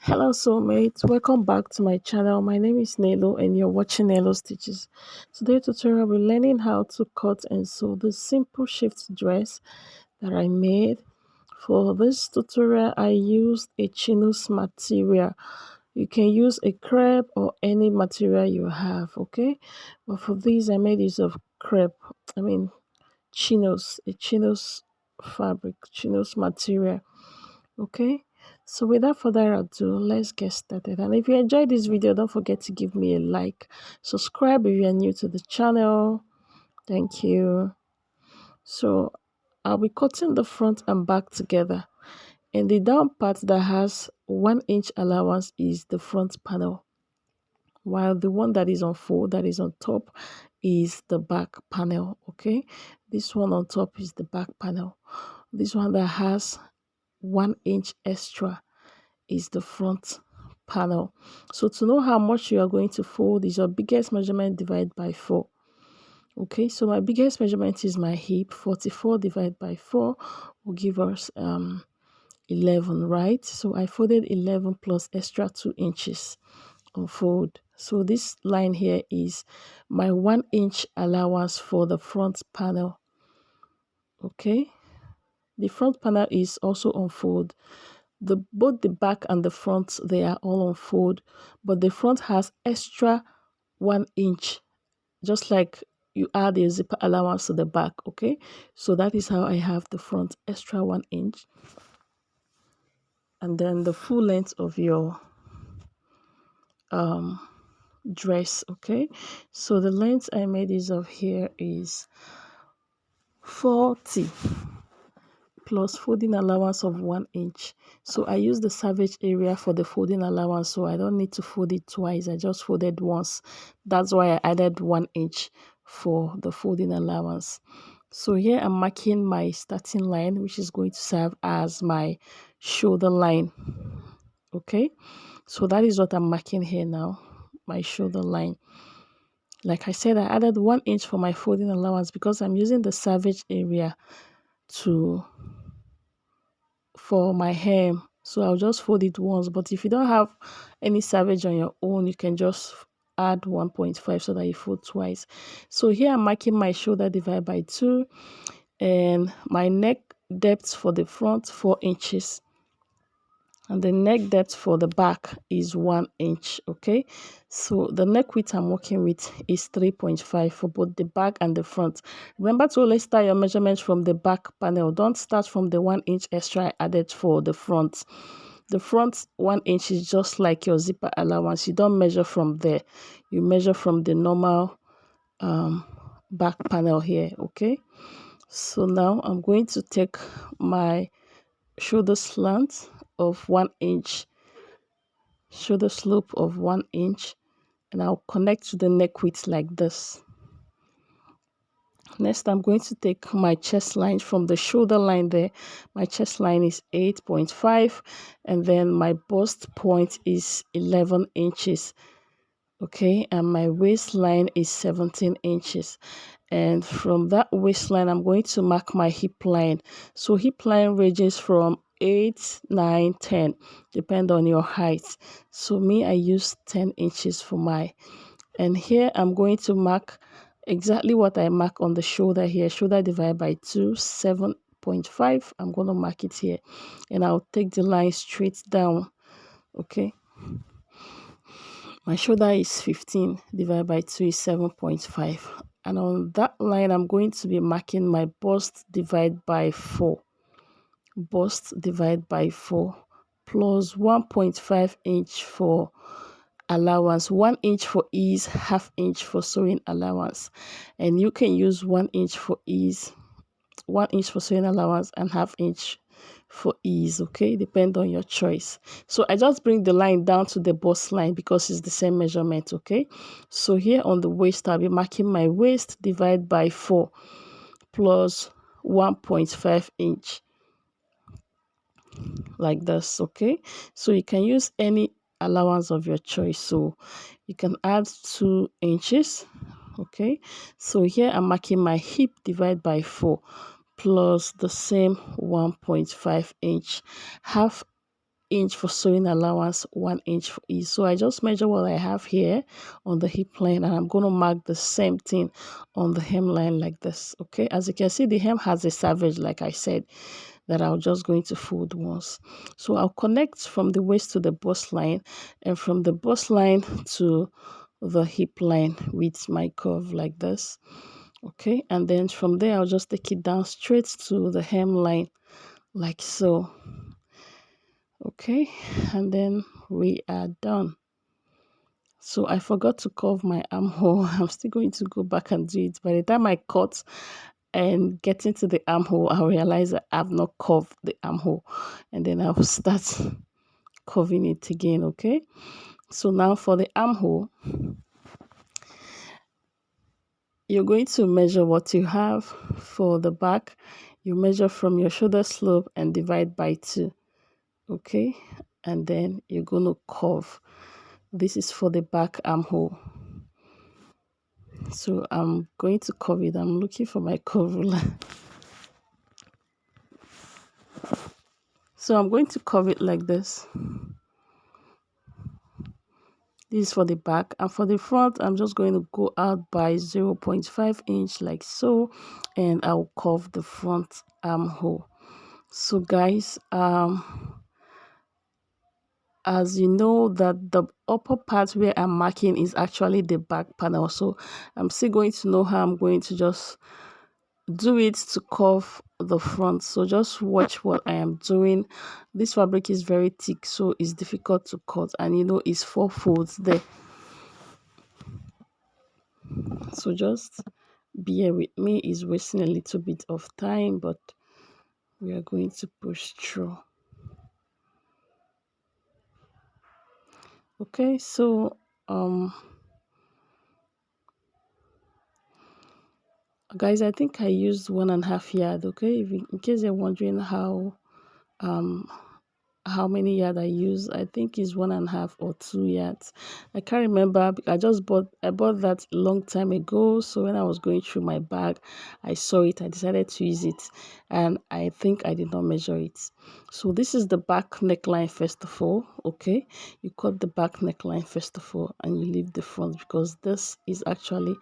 Hello soulmates, welcome back to my channel. My name is Nelo and you're watching Nelo Stitches. Today's tutorial we're learning how to cut and sew the simple shift dress that I made. For this tutorial I used a chinos material. You can use a crepe or any material you have, okay? But for this I made use of crepe, chinos, a chinos fabric, chinos material. Okay, so without further ado, let's get started. And if you enjoyed this video, don't forget to give me a like, subscribe if you are new to the channel. Thank you. So I'll be cutting the front and back together, and the down part that has 1 inch allowance is the front panel, while the one that is on fold, that is on top, is the back panel. Okay, this one on top is the back panel. This one that has 1 inch extra is the front panel. So to know how much you are going to fold is your biggest measurement divided by 4. Okay, so my biggest measurement is my hip. 44 divided by 4 will give us 11, right? So I folded 11 plus extra 2 inches on fold. So this line here is my 1 inch allowance for the front panel. Okay, the front panel is also on fold. Both the back and the front, they are all on fold, but the front has extra 1 inch, just like you add a zipper allowance to the back. Okay, so that is how I have the front extra 1 inch, and then the full length of your dress. Okay, so the length I made use of here is 40 plus folding allowance of 1 inch. So I use the savage area for the folding allowance, so I don't need to fold it twice. I just folded once. That's why I added 1 inch for the folding allowance. So here I'm marking my starting line, which is going to serve as my shoulder line. Okay, so that is what I'm marking here now, my shoulder line. Like I said, I added 1 inch for my folding allowance because I'm using the savage area for my hem, so I'll just fold it once. But if you don't have any savage on your own, you can just add 1.5 so that you fold twice. So here I'm marking my shoulder divided by 2 and my neck depth for the front 4 inches, and the neck depth for the back is 1 inch. Okay, so the neck width I'm working with is 3.5 for both the back and the front. Remember to always start your measurements from the back panel. Don't start from the 1 inch extra I added for the front. The front 1 inch is just like your zipper allowance. You don't measure from there, you measure from the normal back panel here. Okay, so now I'm going to take my shoulder slant of 1 inch, shoulder slope of 1 inch, and I'll connect to the neck width like this. Next, I'm going to take my chest line from the shoulder line there. My chest line is 8.5, and then my bust point is 11 inches. Okay, and my waistline is 17 inches. And from that waistline, I'm going to mark my hip line. So hip line ranges from 8, 9, 10, depend on your height. So me, I use 10 inches for my. And here I'm going to mark exactly what I mark on the shoulder here. Shoulder divided by 2, 7.5. I'm going to mark it here. And I'll take the line straight down. Okay. My shoulder is 15 divided by 2 is 7.5. And on that line, I'm going to be marking my bust divided by 4. Bust divided by 4 plus 1.5 inch for allowance. 1 inch for ease, half inch for sewing allowance. And you can use 1 inch for ease, 1 inch for sewing allowance, and half inch for ease. Okay, depend on your choice. So I just bring the line down to the bust line because it's the same measurement. Okay, so here on the waist, I'll be marking my waist divided by 4 plus 1.5 inch like this. Okay, so you can use any allowance of your choice, so you can add 2 inches. Okay, so here I'm marking my hip divided by 4 plus the same 1.5 inch, half inch for sewing allowance, 1 inch for ease. So I just measure what I have here on the hip line, and I'm going to mark the same thing on the hemline like this. Okay, as you can see, the hem has a selvage, like I said, that I'm just going to fold once. So I'll connect from the waist to the bust line, and from the bust line to the hip line with my curve like this. Okay, and then from there I'll just take it down straight to the hemline like so. Okay, and then we are done. So I forgot to curve my armhole. I'm still going to go back and do it. By the time I cut and get into the armhole, I realize that I've not curved the armhole, and then I'll start curving it again. Okay, so now for the armhole, you're going to measure what you have for the back. You measure from your shoulder slope and divide by 2. Okay, and then you're going to curve. This is for the back armhole. So I'm going to curve it. I'm looking for my curve ruler. So I'm going to curve it like this. This is for the back, and for the front I'm just going to go out by 0.5 inch like so, and I'll curve the front armhole. So guys, as you know that the upper part where I'm marking is actually the back panel, so I'm still going to know how I'm going to just do it to curve the front. So just watch what I am doing. This fabric is very thick, so it's difficult to cut, and you know it's 4 folds there, so just bear with me. It's wasting a little bit of time, but we are going to push through. Okay, so guys, I think I used 1.5 yard. Okay, if in case you're wondering how many yards I use, I think it's 1.5 or 2 yards. I can't remember. I bought that a long time ago, so when I was going through my bag, I saw it. I decided to use it, and I think I did not measure it. So this is the back neckline first of all. Okay, you cut the back neckline first of all, and you leave the front, because this is actually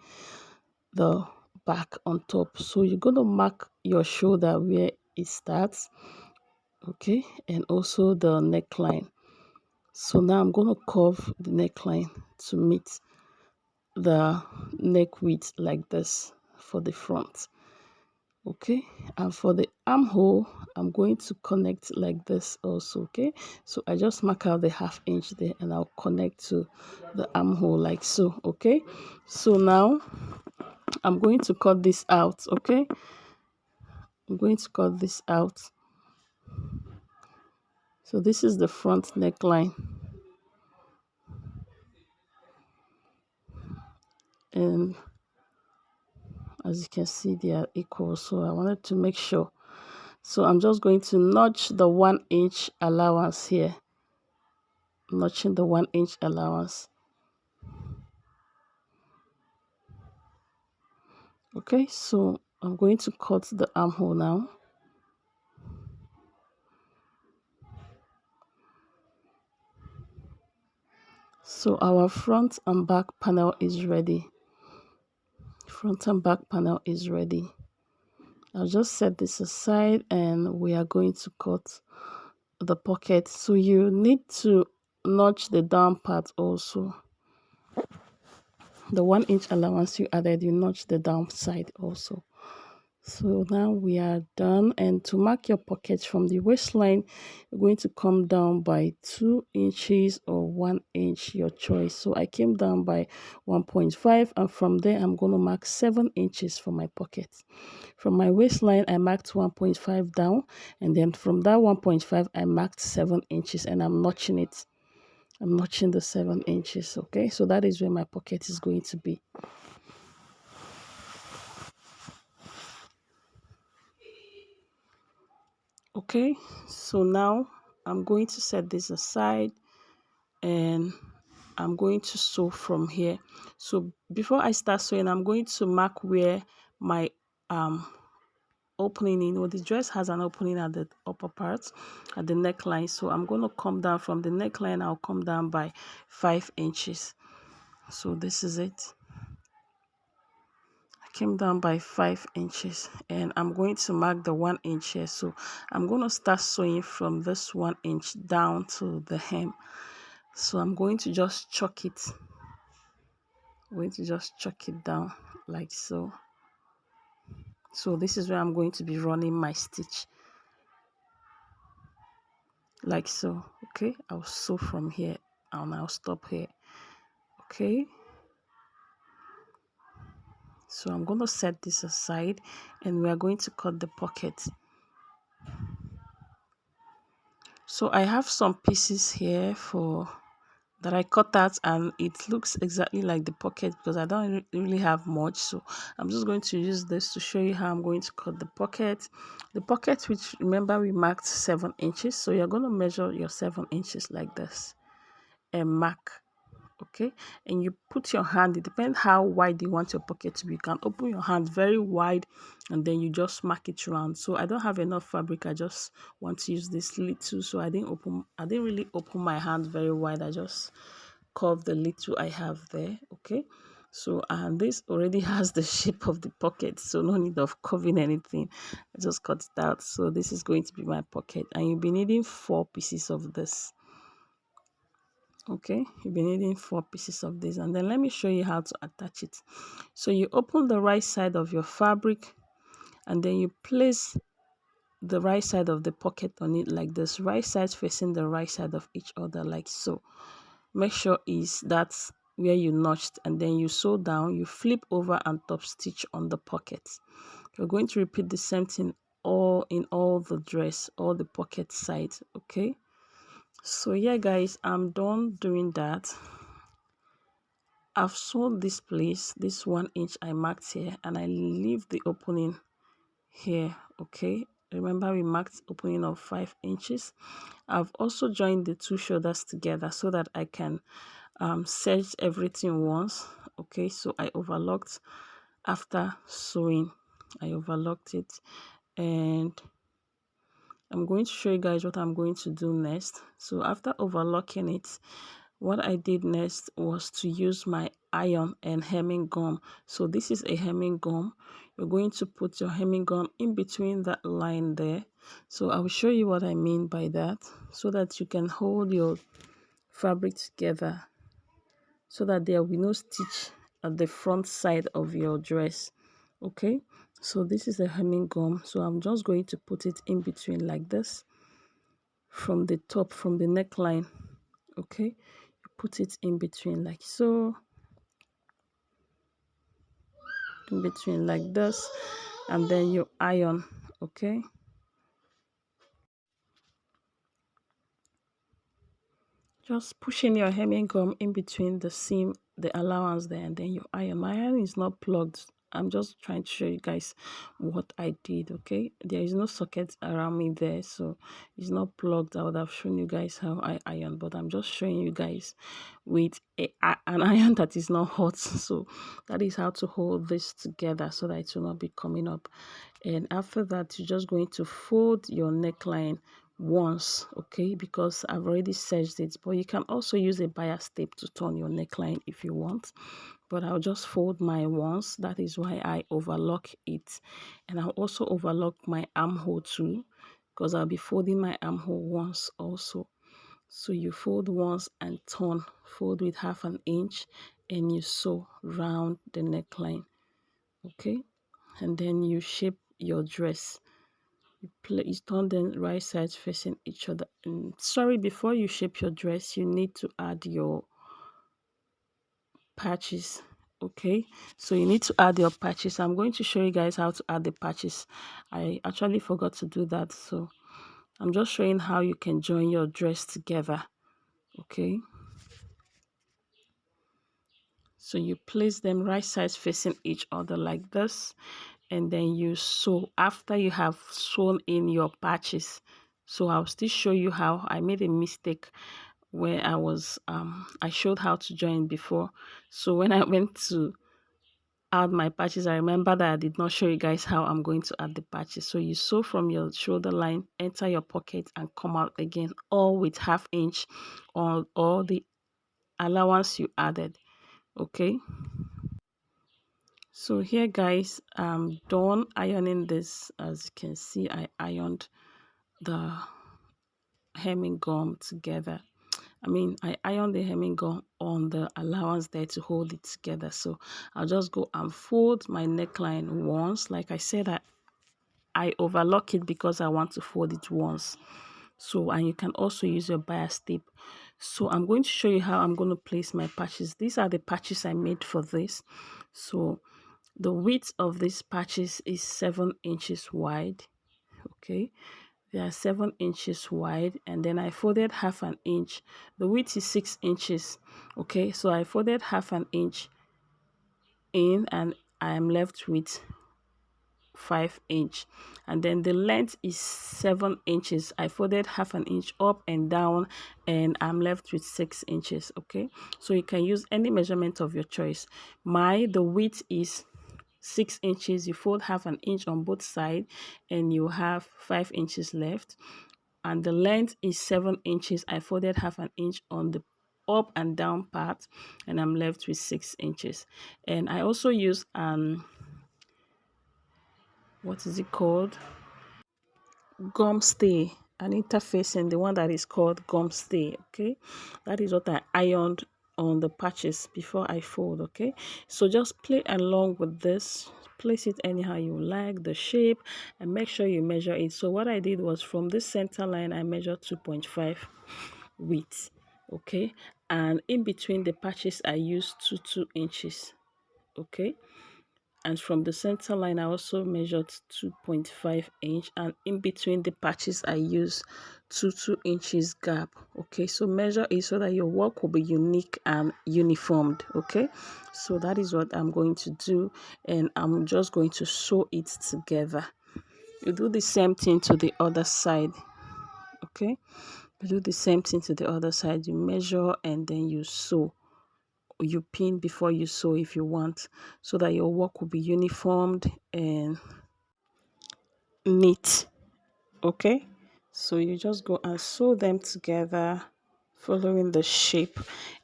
the back on top. So you're going to mark your shoulder where it starts. Okay, and also the neckline. So now I'm going to curve the neckline to meet the neck width like this for the front. Okay, and for the armhole I'm going to connect like this also. Okay, so I just mark out the 1/2 inch there, and I'll connect to the armhole like so. Okay, so now I'm going to cut this out. Okay, I'm going to cut this out. So this is the front neckline, and as you can see they are equal, so I wanted to make sure. So I'm just going to notch the 1 inch allowance here, notching the 1 inch allowance. Okay, so I'm going to cut the armhole now. So our front and back panel is ready. Front and back panel is ready. I'll just set this aside, and we are going to cut the pocket. So you need to notch the down part also. The 1 inch allowance you added, you notch the down side also. So now we are done, and to mark your pockets from the waistline, you're going to come down by 2 inches or 1 inch, your choice. So I came down by 1.5, and from there I'm going to mark 7 inches for my pocket. From my waistline I marked 1.5 down, and then from that 1.5 I marked 7 inches, and I'm notching it. I'm notching the 7 inches. Okay, so that is where my pocket is going to be. Okay, so now I'm going to set this aside, and I'm going to sew from here. So before I start sewing, I'm going to mark where my opening, you know, the dress has an opening at the upper part, at the neckline. So I'm going to come down from the neckline. I'll come down by 5 inches. So this is it. I came down by 5 inches, and I'm going to mark the 1 inch here. So I'm going to start sewing from this 1 inch down to the hem. So I'm going to just chuck it. I'm going to just chuck it down like so. So this is where I'm going to be running my stitch, like so. Okay, I'll sew from here and I'll stop here. Okay, so I'm going to set this aside, and we are going to cut the pocket. So I have some pieces here for that I cut out, and it looks exactly like the pocket because I don't really have much. So I'm just going to use this to show you how I'm going to cut the pocket. The pocket, which remember we marked 7 inches, so you're going to measure your 7 inches like this and mark. Okay, and you put your hand, it depends how wide you want your pocket to be. You can open your hand very wide, and then you just mark it round. So I don't have enough fabric, I just want to use this little, so I didn't really open my hand very wide. I just curve the little I have there. Okay, so and this already has the shape of the pocket, so no need of curving anything. I just cut it out. So this is going to be my pocket, and you'll be needing 4 pieces of this. Okay, you'll be needing 4 pieces of this, and then let me show you how to attach it. So you open the right side of your fabric, and then you place the right side of the pocket on it like this, right sides facing the right side of each other like so. Make sure that's where you notched, and then you sew down, you flip over and top stitch on the pocket. You're going to repeat the same thing in all the dress, all the pocket sides. Okay, so yeah guys, I'm done doing that. I've sewn this place, this 1 inch I marked here, and I leave the opening here. Okay, remember we marked opening of 5 inches. I've also joined the 2 shoulders together so that I can serge everything once. Okay, so I overlocked after sewing. I overlocked it, and I'm going to show you guys what I'm going to do next. So after overlocking it, what I did next was to use my iron and hemming gum. So this is a hemming gum. You're going to put your hemming gum in between that line there. So I will show you what I mean by that, so that you can hold your fabric together, so that there will be no stitch at the front side of your dress. Okay, so this is a hemming gum. So I'm just going to put it in between like this, from the top, from the neckline. Okay, you put it in between like so, in between like this, and then you iron. Okay, just pushing your hemming gum in between the seam, the allowance there, and then you iron. My iron is not plugged. I'm just trying to show you guys what I did. Okay, there is no socket around me there, so it's not plugged. I would have shown you guys how I iron, but I'm just showing you guys with an iron that is not hot. So that is how to hold this together so that it will not be coming up. And after that, you're just going to fold your neckline once. Okay, because I've already serged it, but you can also use a bias tape to turn your neckline if you want, but I'll just fold my once. That is why I overlock it. And I'll also overlock my armhole too, because I'll be folding my armhole once also. So you fold once and turn, fold with 1/2 inch, and you sew round the neckline. Okay, and then you shape your dress. You turn the right sides facing each other. And sorry, before you shape your dress, you need to add your patches. Okay, so you need to add your patches. I'm going to show you guys how to add the patches. I actually forgot to do that, so I'm just showing how you can join your dress together. Okay, so you place them right sides facing each other like this, and then you sew after you have sewn in your patches. So I'll still show you how I made a mistake where I showed how to join before. So when I went to add my patches, I remember that I did not show you guys how I'm going to add the patches. So you sew from your shoulder line, enter your pocket, and come out again, all with 1/2 inch on all the allowance you added. Okay, so here guys, I'm done ironing this. As you can see, I ironed the hemming gum together. I ironed the hemming gum on the allowance there to hold it together. So I'll just go and fold my neckline once. Like I said, I overlock it because I want to fold it once. So, and you can also use your bias tape. So I'm going to show you how I'm going to place my patches. These are the patches I made for this. So the width of these patches is 7 inches wide. Okay, they are 7 inches wide, and then I folded 1/2 inch. The width is 6 inches. Okay, so I folded 1/2 inch in, and I am left with 5 inch, and then the length is 7 inches. I folded 1/2 inch up and down, and I'm left with 6 inches. Okay, so you can use any measurement of your choice. The width is 6 inches. You fold 1/2 inch on both sides, and you have 5 inches left, and the length is 7 inches. I folded 1/2 inch on the up and down part, and I'm left with 6 inches. And I also use what is it called, gum stay, an interfacing, the one that is called gum stay. Okay, that is what I ironed on the patches before I fold. Okay, so just play along with this, place it anyhow you like, the shape, and make sure you measure it. So what I did was, from this center line I measured 2.5 width. Okay, and in between the patches I used 2 inches. Okay, and from the center line I also measured 2.5 inch, and in between the patches I use 2 inches gap. Okay, so measure it so that your work will be unique and uniformed. Okay, so that is what I'm going to do, and I'm just going to sew it together. You do the same thing to the other side. Okay, you do the same thing to the other side. You measure and then you sew. You pin before you sew if you want, so that your work will be uniformed and neat. Okay, so you just go and sew them together following the shape,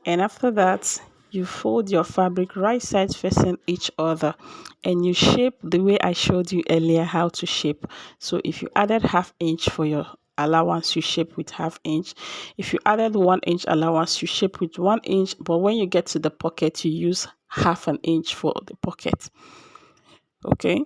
and after that you fold your fabric right sides facing each other, and you shape the way I showed you earlier how to shape. So if you added 1/2 inch for your allowance, you shape with 1/2 inch. If you added 1 inch allowance, you shape with 1 inch, but when you get to the pocket you use 1/2 inch for the pocket. Okay,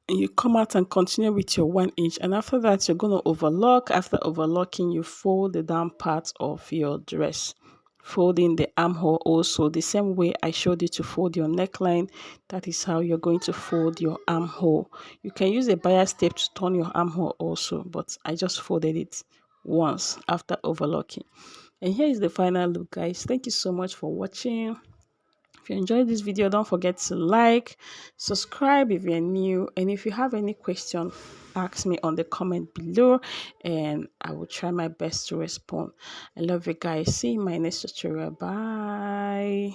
and you come out and continue with your 1 inch, and after that you're going to overlock. After overlocking, you fold the down part of your dress, folding the armhole also the same way I showed you to fold your neckline. That is how you're going to fold your armhole. You can use a bias tape to turn your armhole also, but I just folded it once after overlocking. And here is the final look, guys. Thank you so much for watching. If you enjoyed this video, don't forget to like, subscribe if you're new, and if you have any question, ask me on the comment below and I will try my best to respond. I love you guys. See you in my next tutorial. Bye.